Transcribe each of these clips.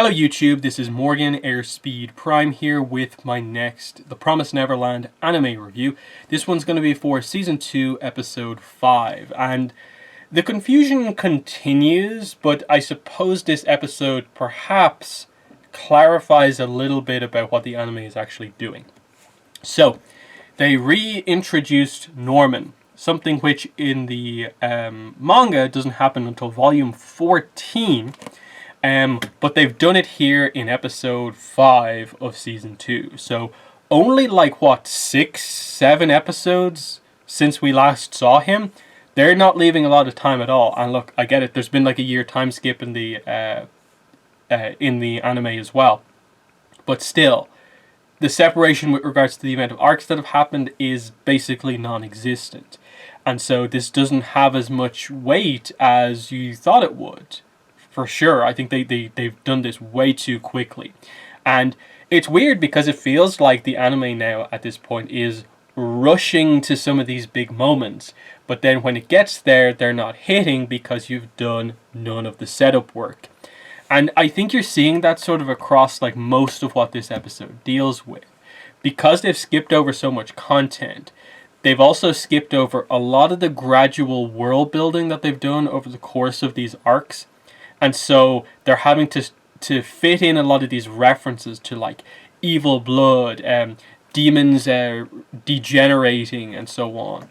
Hello YouTube, this is Morgan Airspeed Prime here with my next The Promised Neverland anime review. This one's going to be for Season 2, Episode 5, and the confusion continues, but I suppose this episode perhaps clarifies a little bit about what the anime is actually doing. So, they reintroduced Norman, something which in the manga doesn't happen until volume 14, but they've done it here in episode 5 of season 2. So only 6-7 episodes since we last saw him. They're not leaving a lot of time at all. And look, I get it. There's been a year time skip in the anime as well. But still, the separation with regards to the event of arcs that have happened is basically non-existent. And so this doesn't have as much weight as you thought it would. For sure, I think they've done this way too quickly. And it's weird because it feels like the anime now at this point is rushing to some of these big moments. But then when it gets there, they're not hitting because you've done none of the setup work. And I think you're seeing that sort of across most of what this episode deals with. Because they've skipped over so much content, they've also skipped over a lot of the gradual world building that they've done over the course of these arcs. And so they're having to fit in a lot of these references to evil blood, demons degenerating, and so on.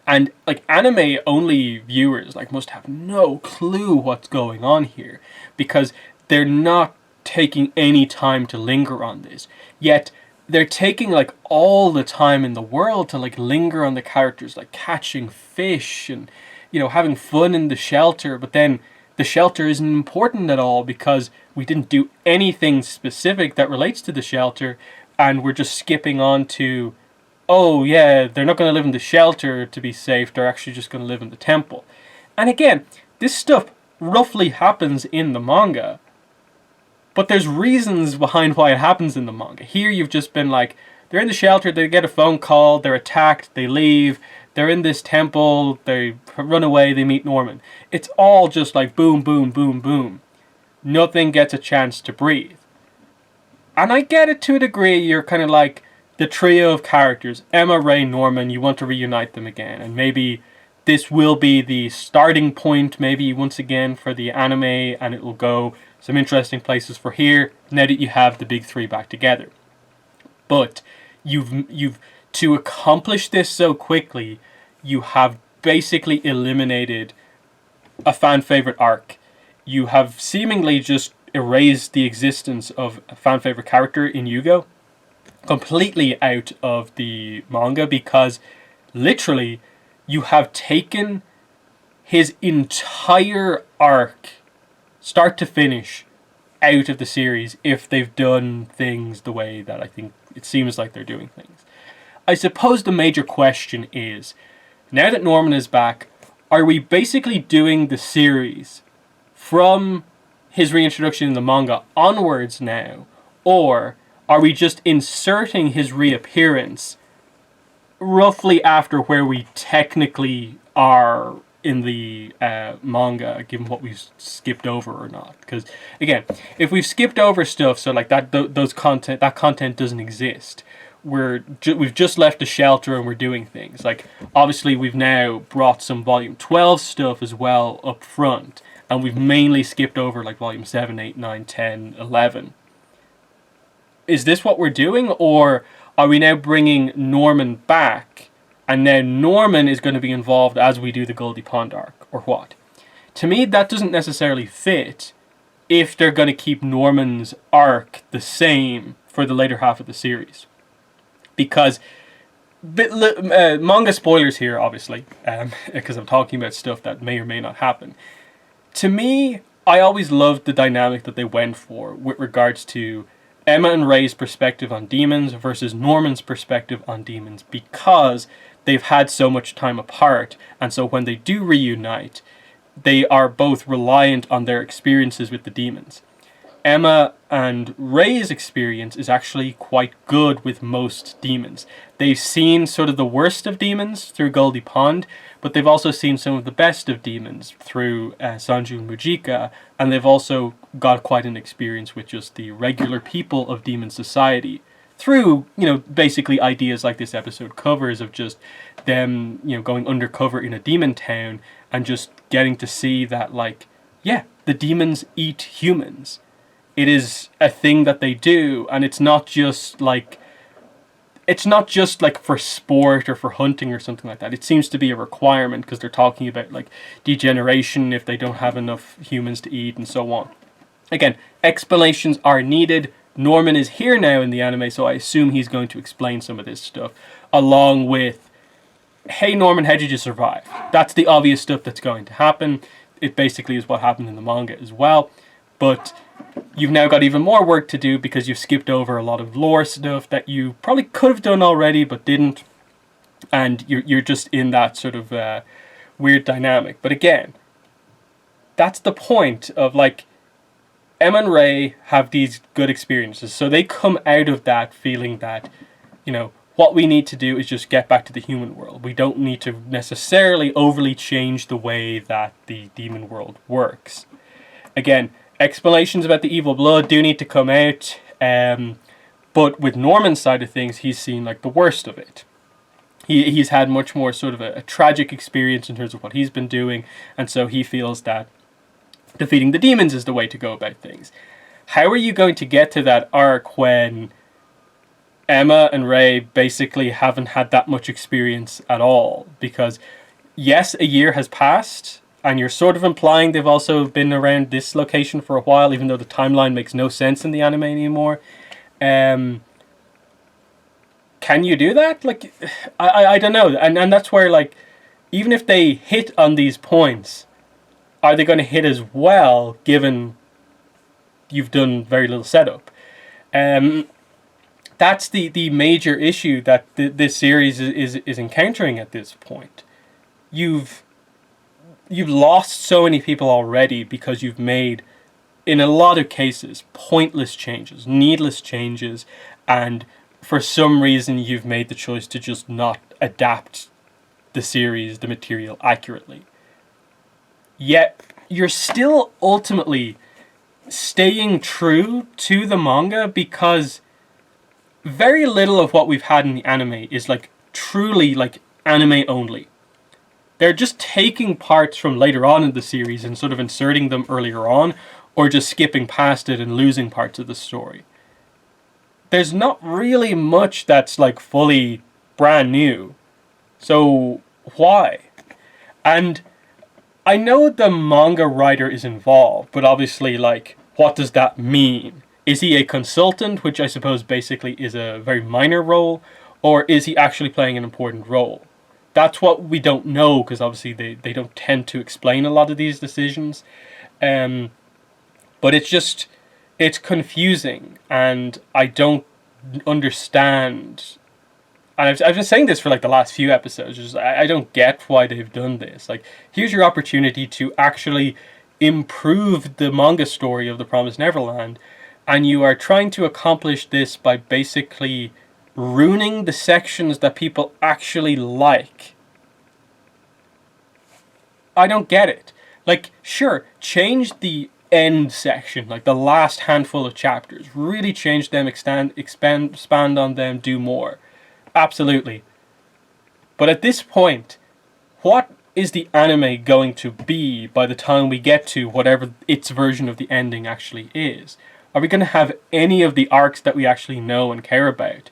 And anime only viewers must have no clue what's going on here, because they're not taking any time to linger on this. Yet they're taking all the time in the world to linger on the characters, catching fish and having fun in the shelter. But then the shelter isn't important at all because we didn't do anything specific that relates to the shelter, and we're just skipping on to, oh yeah, they're not going to live in the shelter to be safe, they're actually just going to live in the temple. And again, this stuff roughly happens in the manga, but there's reasons behind why it happens in the manga. Here you've just been they're in the shelter, they get a phone call, they're attacked, they leave, they're in this temple, they run away, they meet Norman. It's all just boom, boom, boom, boom. Nothing gets a chance to breathe. And I get it to a degree. You're kind of the trio of characters, Emma, Ray, Norman, you want to reunite them again. And maybe this will be the starting point, maybe once again, for the anime, and it will go some interesting places for here, now that you have the big three back together. But you've to accomplish this so quickly, you have basically eliminated a fan favorite arc. You have seemingly just erased the existence of a fan favorite character in Yugo completely out of the manga, because literally you have taken his entire arc, start to finish, out of the series if they've done things the way that I think it seems like they're doing things. I suppose the major question is, now that Norman is back, are we basically doing the series from his reintroduction in the manga onwards now, or are we just inserting his reappearance roughly after where we technically are in the manga, given what we've skipped over or not? Because again, if we've skipped over stuff, so that content doesn't exist, we've just left the shelter and we're doing things. Obviously we've now brought some volume 12 stuff as well up front, and we've mainly skipped over volume 7, 8, 9, 10, 11. Is this what we're doing, or are we now bringing Norman back, and now Norman is going to be involved as we do the Goldie Pond arc, or what? To me, that doesn't necessarily fit if they're going to keep Norman's arc the same for the later half of the series. Because manga spoilers here, obviously, because I'm talking about stuff that may or may not happen. To me, I always loved the dynamic that they went for with regards to Emma and Ray's perspective on demons versus Norman's perspective on demons, because they've had so much time apart, and so when they do reunite, they are both reliant on their experiences with the demons. Emma and Ray's experience is actually quite good with most demons. They've seen sort of the worst of demons through Goldie Pond, but they've also seen some of the best of demons through Sanju and Mujika, and they've also got quite an experience with just the regular people of demon society through, basically ideas like this episode covers of just them, going undercover in a demon town and just getting to see that, like, yeah, the demons eat humans. It is a thing that they do, and it's not just like for sport or for hunting or something like that. It seems to be a requirement because they're talking about like degeneration if they don't have enough humans to eat and so on. Again, explanations are needed. Norman is here now in the anime, so I assume he's going to explain some of this stuff along with, hey Norman, how did you survive? That's the obvious stuff that's going to happen. It basically is what happened in the manga as well. But you've now got even more work to do because you've skipped over a lot of lore stuff that you probably could have done already but didn't. And you're just in that sort of weird dynamic. But again, that's the point of, like, Emma and Ray have these good experiences. So they come out of that feeling that, what we need to do is just get back to the human world. We don't need to necessarily overly change the way that the demon world works. Again, explanations about the evil blood do need to come out, but with Norman's side of things, he's seen like the worst of it. He's had much more sort of a tragic experience in terms of what he's been doing, and so he feels that defeating the demons is the way to go about things. How are you going to get to that arc when Emma and Ray basically haven't had that much experience at all? Because yes, a year has passed, and you're sort of implying they've also been around this location for a while, even though the timeline makes no sense in the anime anymore. Can you do that? Like, I don't know. And that's where, like, even if they hit on these points, are they going to hit as well, given you've done very little setup? That's the major issue that this series is encountering at this point. You've lost so many people already because you've made, in a lot of cases, pointless changes, needless changes, and for some reason you've made the choice to just not adapt the series, the material, accurately. Yet you're still ultimately staying true to the manga because very little of what we've had in the anime is like truly like anime only. They're just taking parts from later on in the series and sort of inserting them earlier on, or just skipping past it and losing parts of the story. There's not really much that's like fully brand new. So why? And I know the manga writer is involved, but obviously, like, what does that mean? Is he a consultant, which I suppose basically is a very minor role, or is he actually playing an important role? That's what we don't know, because obviously they don't tend to explain a lot of these decisions. But it's confusing, and I don't understand. And I've been saying this for like the last few episodes. I don't get why they've done this. Like, here's your opportunity to actually improve the manga story of The Promised Neverland, and you are trying to accomplish this by basically ruining the sections that people actually like. I don't get it. Like, sure, change the end section, like the last handful of chapters. Really change them, expand on them, do more. Absolutely. But at this point, what is the anime going to be by the time we get to whatever its version of the ending actually is? Are we going to have any of the arcs that we actually know and care about?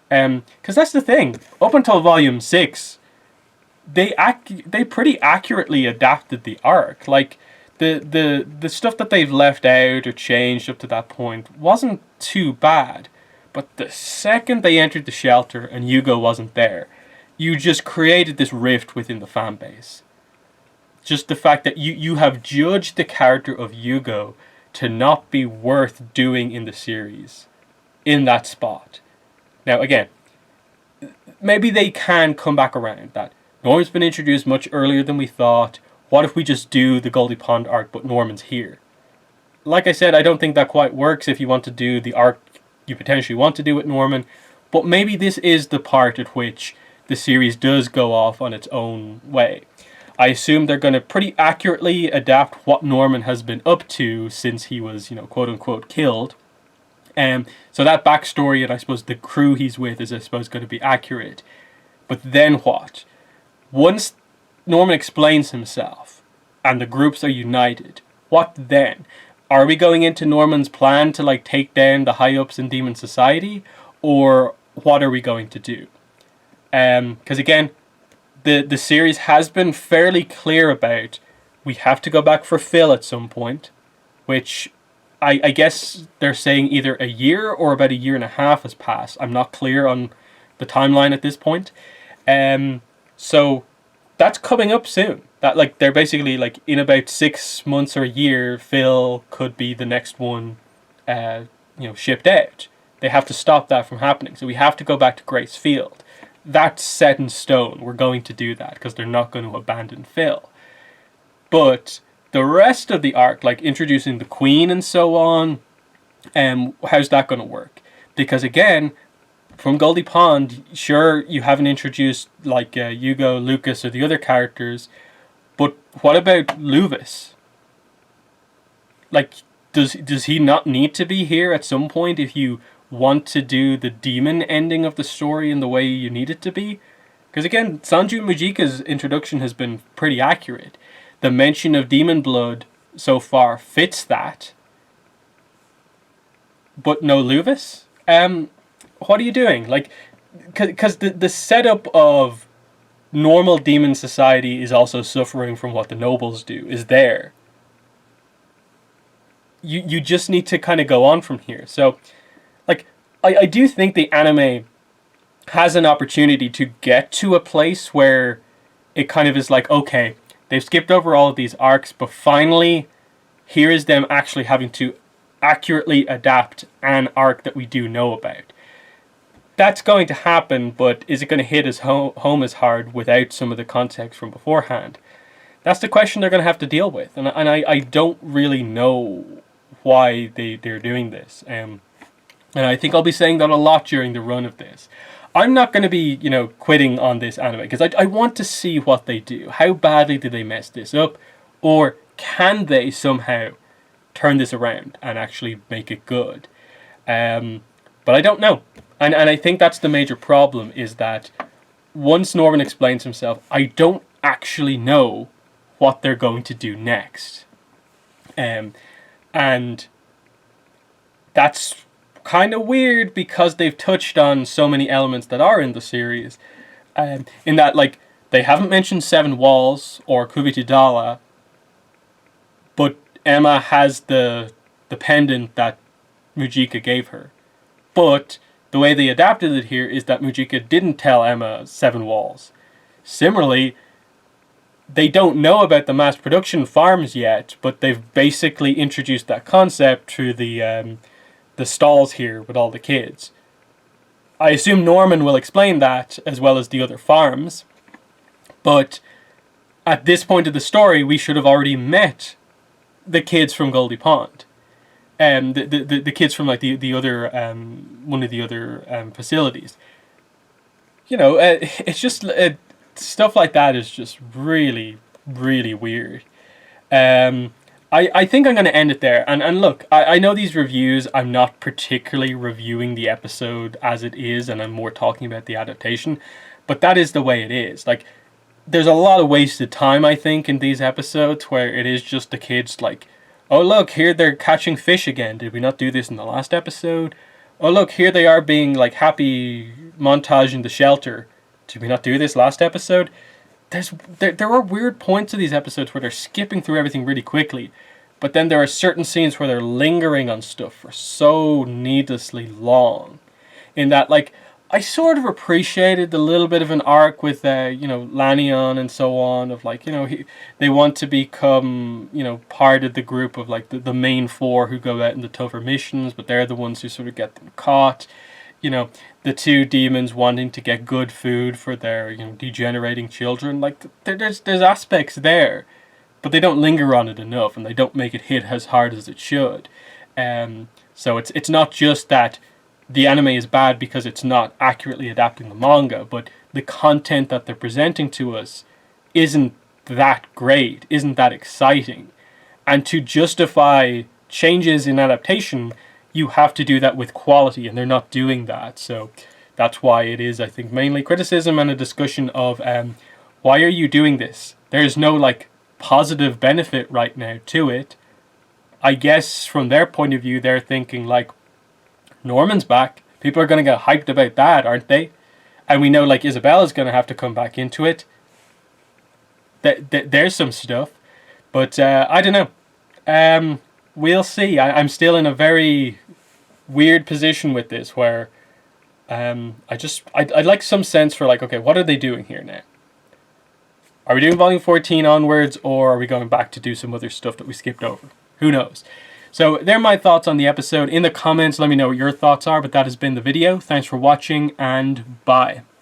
Because that's the thing. Up until Volume 6, they pretty accurately adapted the arc. Like, the stuff that they've left out or changed up to that point wasn't too bad. But the second they entered the shelter and Yugo wasn't there, you just created this rift within the fan base. Just the fact that you have judged the character of Yugo to not be worth doing in the series in that spot. Now, again, maybe they can come back around. That Norman's been introduced much earlier than we thought. What if we just do the Goldie Pond arc, but Norman's here? Like I said, I don't think that quite works if you want to do the arc you potentially want to do with Norman, but maybe this is the part at which the series does go off on its own way. I assume they're going to pretty accurately adapt what Norman has been up to since he was, quote unquote, killed. So that backstory and I suppose the crew he's with is, I suppose, going to be accurate. But then what? Once Norman explains himself and the groups are united, what then? Are we going into Norman's plan to like take down the high-ups in Demon Society? Or what are we going to do? Because again, the series has been fairly clear about we have to go back for Phil at some point, which I guess they're saying either a year or about a year and a half has passed. I'm not clear on the timeline at this point. So that's coming up soon. That like they're basically like in about 6 months or a year, Phil could be the next one, shipped out. They have to stop that from happening. So we have to go back to Grace Field. That's set in stone. We're going to do that because they're not going to abandon Phil. But the rest of the arc, like introducing the Queen and so on, how's that going to work? Because again, from Goldie Pond, sure, you haven't introduced like Hugo, Lucas, or the other characters, but what about Luvis? Like, does he not need to be here at some point if you want to do the demon ending of the story in the way you need it to be? Because again, Sanju Mujika's introduction has been pretty accurate. The mention of demon blood so far fits that. But no Luvis? What are you doing? Like, because the setup of normal demon society is also suffering from what the nobles do, is there. You just need to kind of go on from here. So, like, I do think the anime has an opportunity to get to a place where it kind of is like, okay, they've skipped over all of these arcs, but finally, here is them actually having to accurately adapt an arc that we do know about. That's going to happen, but is it going to hit as home as hard without some of the context from beforehand? That's the question they're going to have to deal with, and I don't really know why they're doing this. And I think I'll be saying that a lot during the run of this. I'm not going to be, quitting on this anime, because I want to see what they do. How badly do they mess this up? Or can they somehow turn this around and actually make it good? But I don't know. And I think that's the major problem, is that once Norman explains himself, I don't actually know what they're going to do next. And that's kind of weird because they've touched on so many elements that are in the series. In that, like, they haven't mentioned Seven Walls or Kubitidala, but Emma has the pendant that Mujika gave her. But the way they adapted it here is that Mujika didn't tell Emma Seven Walls. Similarly, they don't know about the mass production farms yet, but they've basically introduced that concept through the stalls here with all the kids. I assume Norman will explain that as well as the other farms, but at this point of the story, we should have already met the kids from Goldie Pond. The kids from like the other one of the other facilities. It's just stuff like that is just really, really weird. I think I'm going to end it there. And look, I know these reviews, I'm not particularly reviewing the episode as it is, and I'm more talking about the adaptation. But that is the way it is. Like, there's a lot of wasted time, I think, in these episodes where it is just the kids like, oh look, here they're catching fish again. Did we not do this in the last episode? Oh look, here they are being like happy montage in the shelter. Did we not do this last episode? There are weird points of these episodes where they're skipping through everything really quickly. But then there are certain scenes where they're lingering on stuff for so needlessly long. In that, like, I sort of appreciated the little bit of an arc with, Lanyon and so on, of like, they want to become, part of the group of like the main four who go out in the tougher missions, but they're the ones who sort of get them caught. The two demons wanting to get good food for their, degenerating children. Like, there's aspects there, but they don't linger on it enough, and they don't make it hit as hard as it should. So it's not just that the anime is bad because it's not accurately adapting the manga, but the content that they're presenting to us isn't that great, isn't that exciting. And to justify changes in adaptation, you have to do that with quality, and they're not doing that. So that's why it is, I think, mainly criticism and a discussion of why are you doing this? There's no like positive benefit right now to it. I guess from their point of view, they're thinking like, Norman's back. People are going to get hyped about that, aren't they? And we know like Isabella's going to have to come back into it. There's some stuff. But I don't know. We'll see. I'm still in a very weird position with this where I'd like some sense for like, okay, what are they doing here now? Are we doing volume 14 onwards, or are we going back to do some other stuff that we skipped over? Who knows? So they're my thoughts on the episode. In the comments, let me know what your thoughts are, but that has been the video. Thanks for watching, and bye.